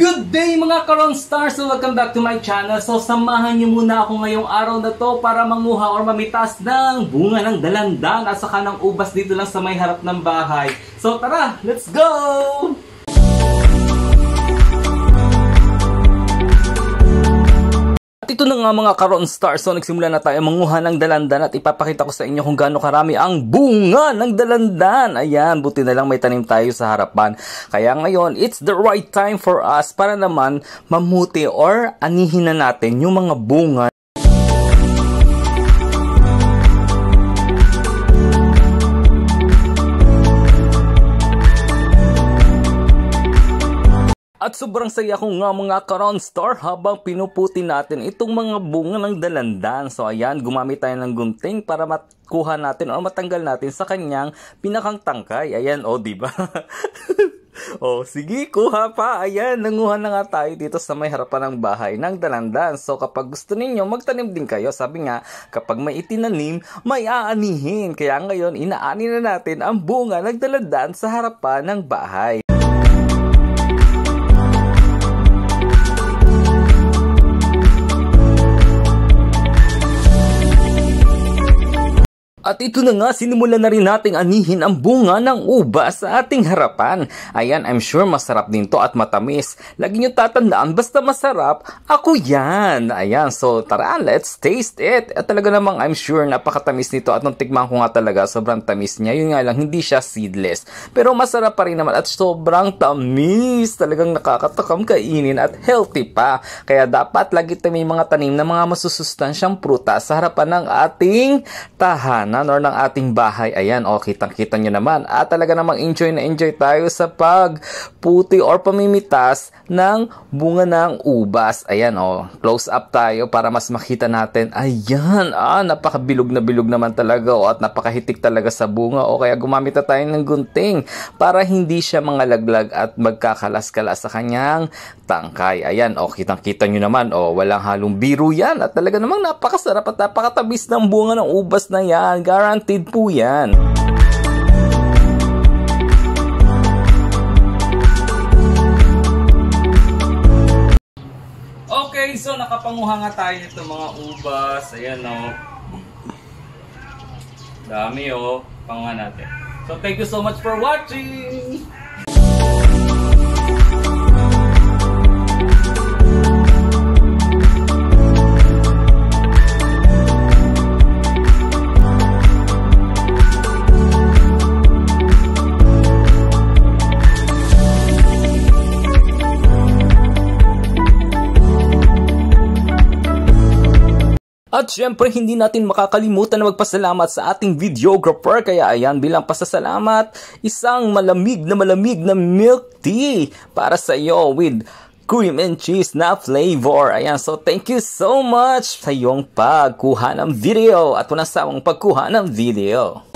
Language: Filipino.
Good day mga Karon Stars! So welcome back to my channel. So samahan niyo muna ako ngayong araw na to para manguha or mamitas ng bunga ng dalandan at saka ng ubas dito lang sa may harap ng bahay. So tara, let's go! At ito na nga mga Karon Stars, so nagsimula na tayo manguha ng dalandan at ipapakita ko sa inyo kung gaano karami ang bunga ng dalandan. Ayan, buti na lang may tanim tayo sa harapan. Kaya ngayon, it's the right time for us para naman mamuti or anihin na natin yung mga bunga. At sobrang saya ko nga mga Karon Star habang pinuputi natin itong mga bunga ng dalandan. So ayan, gumamit tayo ng gunting para makuha natin o matanggal natin sa kanyang pinakang tangkay. Ayan, o diba? O sige, kuha pa. Ayan, nanguha na nga tayo dito sa may harapan ng bahay ng dalandan. So kapag gusto ninyo, magtanim din kayo. Sabi nga, kapag may itinanim, may aanihin. Kaya ngayon, inaani na natin ang bunga ng dalandan sa harapan ng bahay. At ito na nga, sinimulan na rin nating anihin ang bunga ng ubas sa ating harapan. Ayan, I'm sure masarap din to at matamis. Lagi nyo tatandaan, basta masarap, ako yan. Ayan, so tara, let's taste it. At talaga namang I'm sure napakatamis nito at nung tikman ko nga talaga, sobrang tamis niya. Yun nga lang, hindi siya seedless. Pero masarap pa rin naman at sobrang tamis. Talagang nakakatakam kainin at healthy pa. Kaya dapat lagi tayo may mga tanim na mga masusustansyang prutas sa harapan ng ating tahanan or ng ating bahay. Ayan, o kitang-kita nyo naman. At talaga namang enjoy na enjoy tayo sa pagputi or pamimitas ng bunga ng ubas. Ayan, o close up tayo para mas makita natin. Ayan, napakabilog na bilog naman talaga o at napakahitik talaga sa bunga o kaya gumamit na tayo ng gunting para hindi siya mangalaglag at magkakalas-kalas sa kanyang tangkay. Ayan, o kitang-kita nyo naman. O walang halong biro yan. At talaga namang napakasarap at napakatabis ng bunga ng ubas na yan. Guaranteed po yan. Okay, so nakapanguha nga tayo nito mga ubas. Ayan o. Dami o. Panguha natin. So thank you so much for watching. At syempre, hindi natin makakalimutan na magpasalamat sa ating videographer. Kaya ayan, bilang pasasalamat, isang malamig na milk tea para sa iyo with cream and cheese na flavor. Ayan, so thank you so much sa iyong pagkuha ng video at walang sawang pagkuha ng video.